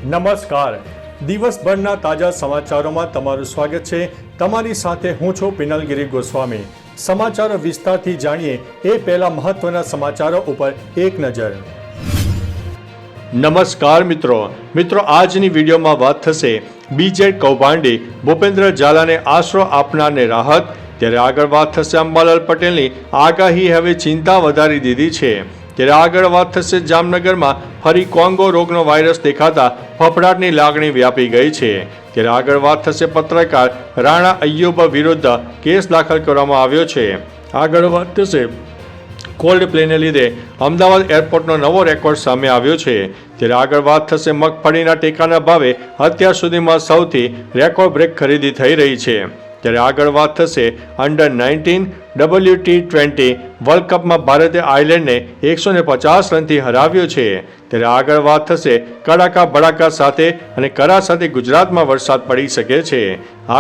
નમસ્કાર, દિવસભરના તાજા સમાચારોમાં તમારું સ્વાગત છે। તમારી સાથે હું છું પિનલગીરી ગોસ્વામી। સમાચારો વિસ્તારથી જાણીએ એ પહેલા મહત્વના સમાચારો ઉપર એક નજર। નમસ્કાર મિત્રો, આજની વિડીયોમાં વાત થશે બીજેડ કૌભાંડી ભૂપેન્દ્ર ઝાલાને આશરો આપનારને રાહત। ત્યારે આગળ વાત થશે અંબાલાલ પટેલની આગાહી હવે ચિંતા વધારી દીધી છે। ત્યારે આગળ વાત થશે જામનગરમાં ફરી કોંગો રોગનો વાયરસ દેખાતા ફફડાટની લાગણી વ્યાપી ગઈ છે। ત્યારે આગળ વાત થશે પત્રકાર રાણા અય્યુબ વિરુદ્ધ કેસ દાખલ કરવામાં આવ્યો છે। આગળ વાત થશે કોલ્ડ પ્લેને લીધે અમદાવાદ એરપોર્ટનો નવો રેકોર્ડ સામે આવ્યો છે। ત્યારે આગળ વાત થશે મગફળીના ટેકાના ભાવે અત્યાર સુધીમાં સૌથી રેકોર્ડ બ્રેક ખરીદી થઈ રહી છે। ત્યારે આગળ વાત થશે અંડર-19 WT20 વર્લ્ડ કપમાં ભારતે આયર્લેન્ડને 150 રનથી હરાવ્યો છે। ત્યારે આગળ વાત થશે કડાકા ભડાકા સાથે અને કરા સાથે ગુજરાતમાં વરસાદ પડી શકે છે।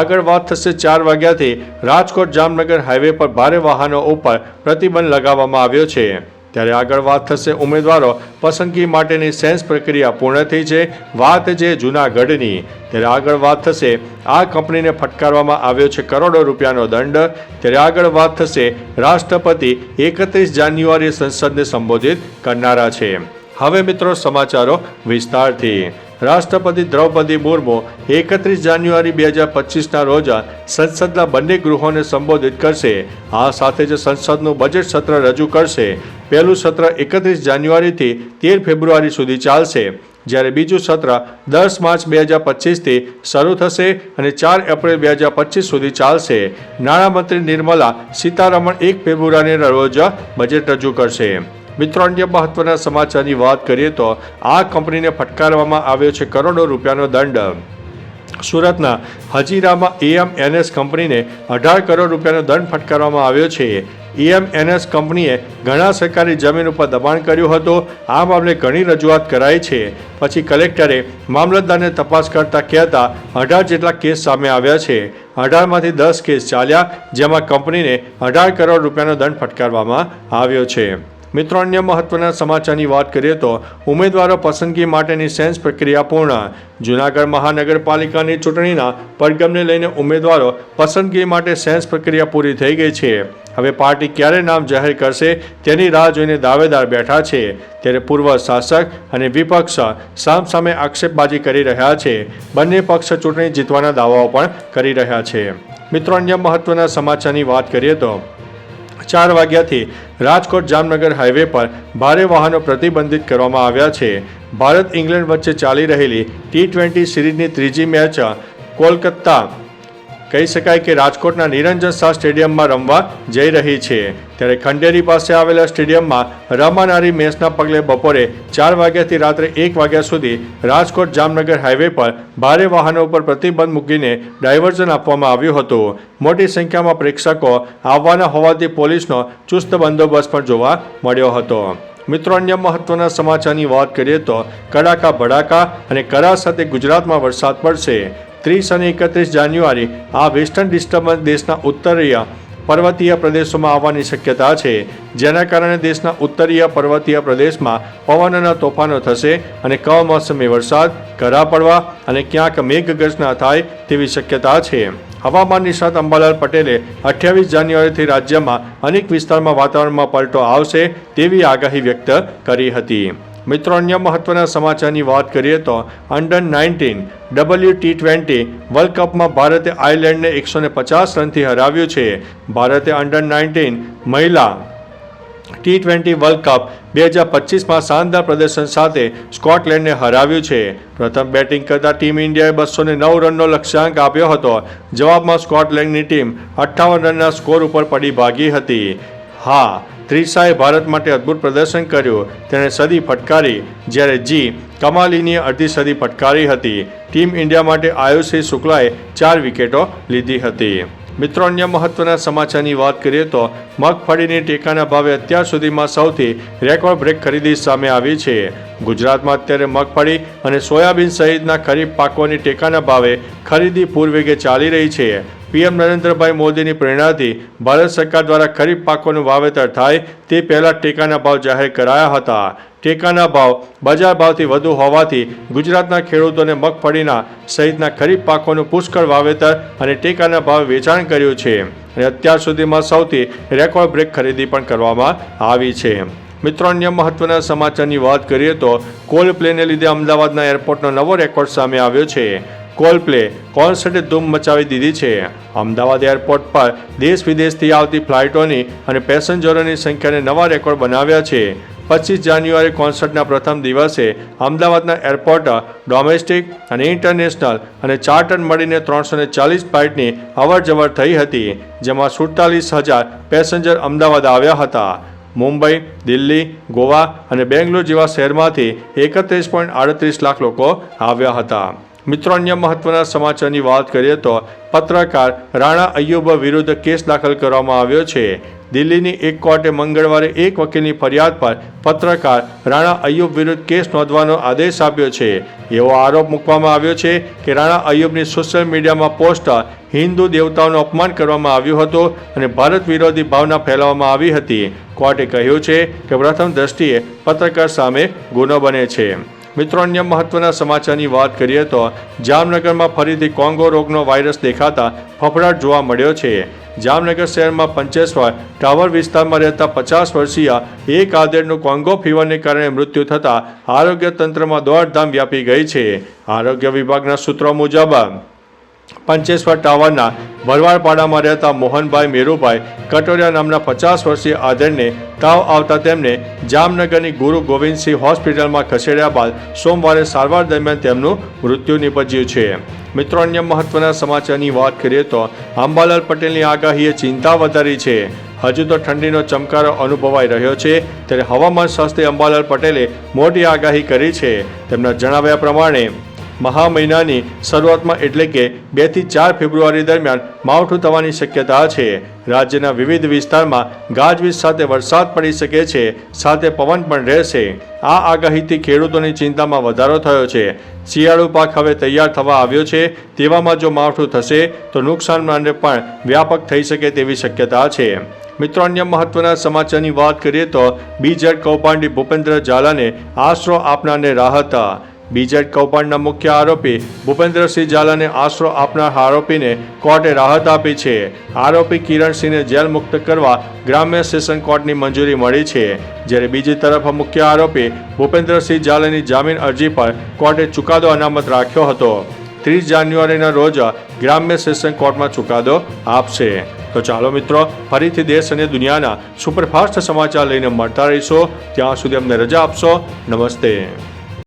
આગળ વાત થશે 4 વાગ્યાથી રાજકોટ જામનગર હાઈવે પર ભારે વાહનો ઉપર પ્રતિબંધ લગાવવામાં આવ્યો છે। ત્યારે આગળ વાત થશે ઉમેદવારો પસંદગી માટેની સેન્સ પ્રક્રિયા પૂર્ણ થઈ છે। વાત છે જૂનાગઢની। ત્યારે આગળ વાત થશે આ કંપનીને ફટકારવામાં આવ્યો છે કરોડો રૂપિયાનો દંડ। ત્યારે આગળ વાત થશે રાષ્ટ્રપતિ 31 જાન્યુઆરીએ સંસદને સંબોધિત કરનારા છે। હવે મિત્રો સમાચારો વિસ્તારથી। રાષ્ટ્રપતિ દ્રૌપદી મુર્મુ 31 જાન્યુઆરી 2025ના રોજ સંસદના બંને ગૃહોને સંબોધિત કરશે। આ સાથે જ સંસદનું બજેટ સત્ર રજૂ કરશે। પહેલું સત્ર 31 જાન્યુઆરીથી 13 ફેબ્રુઆરી સુધી ચાલશે, જ્યારે બીજું સત્ર 10 માર્ચ 2025થી શરૂ થશે અને 4 એપ્રિલ 2025 સુધી ચાલશે। નાણામંત્રી નિર્મલા સીતારમણ 1 ફેબ્રુઆરીના રોજ બજેટ રજૂ કરશે। મિત્રો, અન્ય મહત્વના સમાચારની વાત કરીએ તો આ કંપનીને ફટકારવામાં આવ્યો છે કરોડો રૂપિયાનો દંડ। સુરતના હજીરામાં EMNS કંપનીને 18 કરોડ રૂપિયાનો દંડ ફટકારવામાં આવ્યો છે। EMNS કંપનીએ ઘણા સરકારી જમીન ઉપર દબાણ કર્યું હતું। આ મામલે ઘણી રજૂઆત કરાઈ છે, પછી કલેક્ટરે મામલતદારને તપાસ કરતા કહેતા 18 જેટલા કેસ સામે આવ્યા છે। 18માંથી 10 કેસ ચાલ્યા, જેમાં કંપનીને 18 કરોડ રૂપિયાનો દંડ ફટકારવામાં આવ્યો છે। મિત્રો, અન્ય મહત્વના સમાચારની વાત કરીએ તો ઉમેદવારો પસંદગી માટેની સેન્સ પ્રક્રિયા પૂર્ણ। જૂનાગઢ મહાનગરપાલિકાની ચૂંટણીના પડઘમને લઈને ઉમેદવારો પસંદગી માટે સેન્સ પ્રક્રિયા પૂરી થઈ ગઈ છે। હવે પાર્ટી ક્યારે નામ જાહેર કરશે તેની રાહ જોઈને દાવેદાર બેઠા છે। ત્યારે પૂર્વ શાસક અને વિપક્ષ સામસામે આક્ષેપબાજી કરી રહ્યા છે। બંને પક્ષ ચૂંટણી જીતવાના દાવાઓ પણ કરી રહ્યા છે। મિત્રો, અન્ય મહત્વના સમાચારની વાત કરીએ તો 4 વાગ્યાથી રાજકોટ જામનગર હાઈવે પર ભારે વાહનો પ્રતિબંધિત કરવામાં આવ્યા છે। ભારત ઇંગ્લેન્ડ વચ્ચે ચાલી રહેલી T20 સિરીઝની ત્રીજી મેચ કોલકાતા કહી શકાય કે રાજકોટના નિરંજન શાહ સ્ટેડિયમમાં રમવા જઈ રહી છે। ત્યારે ખંડેરી પાસે આવેલા સ્ટેડિયમમાં રમાનારી મેચના પગલે બપોરે 4 વાગ્યાથી રાત્રે 1 વાગ્યા સુધી રાજકોટ જામનગર હાઈવે પર ભારે વાહનો પર પ્રતિબંધ મૂકીને ડાયવર્ઝન આપવામાં આવ્યું હતું। મોટી સંખ્યામાં પ્રેક્ષકો આવવાના હોવાથી પોલીસનો ચુસ્ત બંદોબસ્ત પણ જોવા મળ્યો હતો। મિત્રો, અન્ય મહત્વના સમાચારની વાત કરીએ તો કડાકા ભડાકા અને કરા સાથે ગુજરાતમાં વરસાદ પડશે। 30 અને 31 જાન્યુઆરી આ વેસ્ટર્ન ડિસ્ટર્બન્સ દેશના ઉત્તરીય પર્વતીય પ્રદેશોમાં આવવાની શક્યતા છે, જેના કારણે દેશના ઉત્તરીય પર્વતીય પ્રદેશમાં પવનના તોફાનો થશે અને કમોસમી વરસાદ, કરા પડવા અને ક્યાંક મેઘગર્જના થાય તેવી શક્યતા છે। હવામાન નિષ્ણાત અંબાલાલ પટેલે 28 જાન્યુઆરીથી રાજ્યમાં અનેક વિસ્તારમાં વાતાવરણમાં પલટો આવશે તેવી આગાહી વ્યક્ત કરી હતી। મિત્રો, અન્ય મહત્વના સમાચારની વાત કરીએ તો અંડર-19 WT20 વર્લ્ડ કપમાં ભારતે આયર્લેન્ડને 150 રનથી હરાવ્યું છે। ભારતે અંડર-19 મહિલા T20 વર્લ્ડ કપ 2025માં શાનદાર પ્રદર્શન સાથે સ્કોટલેન્ડને હરાવ્યું છે। પ્રથમ બેટિંગ કરતા ટીમ ઇન્ડિયાએ 209 રનનો લક્ષ્યાંક આપ્યો હતો। જવાબમાં સ્કોટલેન્ડની ટીમ 58 રનના સ્કોર ઉપર પડી ભાગી હતી। હા, ત્રિશાએ ભારત માટે અદ્ભુત પ્રદર્શન કર્યું। તેણે સદી ફટકારી, જ્યારે કમાલિનીએ અડધી સદી ફટકારી હતી। ટીમ ઇન્ડિયા માટે આયુષી શુક્લાએ 4 વિકેટો લીધી હતી। મિત્રો, અન્ય મહત્વના સમાચારની વાત કરીએ તો મગફળીની ટેકાના ભાવે અત્યાર સુધીમાં સૌથી રેકોર્ડ બ્રેક ખરીદી સામે આવી છે। ગુજરાતમાં અત્યારે મગફળી અને સોયાબીન સહિતના ખરીફ પાકોની ટેકાના ભાવે ખરીદી પૂરવેગે ચાલી રહી છે। પીએમ નરેન્દ્રભાઈ મોદીની પ્રેરણાથી ભારત સરકાર દ્વારા ખરીફ પાકોનું વાવેતર થાય તે પહેલાં ટેકાના ભાવ જાહેર કરાયા હતા। ટેકાના ભાવ બજાર ભાવથી વધુ હોવાથી ગુજરાતના ખેડૂતોને મગફળીના સહિતના ખરીફ પાકોનું પુષ્કળ વાવેતર અને ટેકાના ભાવે વેચાણ કર્યું છે અને અત્યાર સુધીમાં સૌથી રેકોર્ડ બ્રેક ખરીદી પણ કરવામાં આવી છે. મિત્રો, અન્ય મહત્વના સમાચારની વાત કરીએ તો કોલ્ડપ્લેને લીધે અમદાવાદના એરપોર્ટનો નવો રેકોર્ડ સામે આવ્યો છે. કોલ્ડપ્લે કોન્સર્ટે ધૂમ મચાવી દીધી છે. અમદાવાદ એરપોર્ટ પર દેશ વિદેશથી આવતી ફ્લાઇટોની અને પેસેન્જરોની સંખ્યાને નવા રેકોર્ડ બનાવ્યા છે. 25 જાન્યુઆરી કોન્સર્ટના પ્રથમ દિવસે અમદાવાદના એરપોર્ટ ડોમેસ્ટિક અને ઇન્ટરનેશનલ અને ચાર્ટર્ડ મળીને 340 ફ્લાઇટની અવરજવર થઈ હતી, જેમાં 47,000 પેસેન્જર અમદાવાદ આવ્યા હતા. મુંબઈ, દિલ્હી, ગોવા અને બેંગ્લોર જેવા શહેરમાંથી 31.38 લાખ લોકો આવ્યા હતા. મિત્રો, અન્ય મહત્વના સમાચારની વાત કરીએ તો પત્રકાર રાણા અય્યુબ વિરુદ્ધ કેસ દાખલ કરવામાં આવ્યો છે. દિલ્હીની એક કોર્ટે મંગળવારે એક વકીલની ફરિયાદ પર પત્રકાર રાણા અય્યુબ વિરુદ્ધ કેસ નોંધવાનો આદેશ આપ્યો છે. એવો આરોપ મૂકવામાં આવ્યો છે કે રાણા અય્યુબની સોશિયલ મીડિયામાં પોસ્ટ હિન્દુ દેવતાઓનું અપમાન કરવામાં આવ્યું હતું અને ભારત વિરોધી ભાવના ફેલાવવામાં આવી હતી. કોર્ટે કહ્યું છે કે પ્રથમ દ્રષ્ટિએ પત્રકાર સામે ગુનો બને છે. મિત્રો, અન્ય મહત્વના સમાચારની વાત કરીએ તો જામનગરમાં ફરીથી કોંગો રોગનો વાયરસ દેખાતા ફફડાટ જોવા મળ્યો છે. જામનગર શહેરમાં પંચેશ્વર ટાવર વિસ્તારમાં રહેતા 50 વર્ષીય એક આધેડનું કોંગો ફીવરને કારણે મૃત્યુ થતાં આરોગ્ય તંત્રમાં દોડધામ વ્યાપી ગઈ છે. આરોગ્ય વિભાગના સૂત્રો મુજબ પંચેશ્વર ટાવરના ભરવાડપાડામાં રહેતા મોહનભાઈ મેરુભાઈ કટોરિયા નામના 50 વર્ષીય આધેડને તાવ આવતા તેમને જામનગરની ગુરુ ગોવિંદસિંહ હોસ્પિટલમાં ખસેડ્યા બાદ સોમવારે સારવાર દરમિયાન તેમનું મૃત્યુ નિપજ્યું છે. મિત્રો, અન્ય મહત્વના સમાચારની વાત કરીએ તો અંબાલાલ પટેલની આગાહીએ ચિંતા વધારી છે. હજુ તો ઠંડીનો ચમકારો અનુભવાઈ રહ્યો છે, ત્યારે હવામાન શાસ્ત્રી અંબાલાલ પટેલે મોટી આગાહી કરી છે. તેમના જણાવ્યા પ્રમાણે મહા મહિનાની શરૂઆતમાં એટલે કે 2 થી 4 ફેબ્રુઆરી દરમિયાન માવઠું થવાની શક્યતા છે. રાજ્યના વિવિધ વિસ્તારમાં ગાજવીજ સાથે વરસાદ પડી શકે છે, સાથે પવન પણ રહેશે. આ આગાહીથી ખેડૂતોની ચિંતામાં વધારો થયો છે. શિયાળુ પાક હવે તૈયાર થવા આવ્યો છે, તેવામાં જો માવઠું થશે તો નુકસાન પણ વ્યાપક થઈ શકે તેવી શક્યતા છે. મિત્રો, અન્ય મહત્વના સમાચારની વાત કરીએ તો બીજેડ કૌભાંડી ભૂપેન્દ્ર ઝાલાને આશરો આપનારને રાહત. બીજેડ કૌભાંડના મુખ્ય આરોપી ભૂપેન્દ્રસિંહ ઝાલાને આશરો આપનાર આરોપીને કોર્ટે રાહત આપી છે. આરોપી કિરણસિંહને જેલ મુક્ત કરવા ગ્રામ્ય સેશન કોર્ટની મંજૂરી મળી છે. જ્યારે બીજી તરફ મુખ્ય આરોપી ભૂપેન્દ્રસિંહ ઝાલાની જામીન અરજી પર કોર્ટે ચુકાદો અનામત રાખ્યો હતો. 30 જાન્યુઆરીના રોજ ગ્રામ્ય સેશન કોર્ટમાં ચુકાદો આપશે. તો ચાલો મિત્રો, ફરીથી દેશ અને દુનિયાના સુપરફાસ્ટ સમાચાર લઈને મળતા રહીશો. ત્યાં સુધી અમને રજા આપશો. નમસ્તે.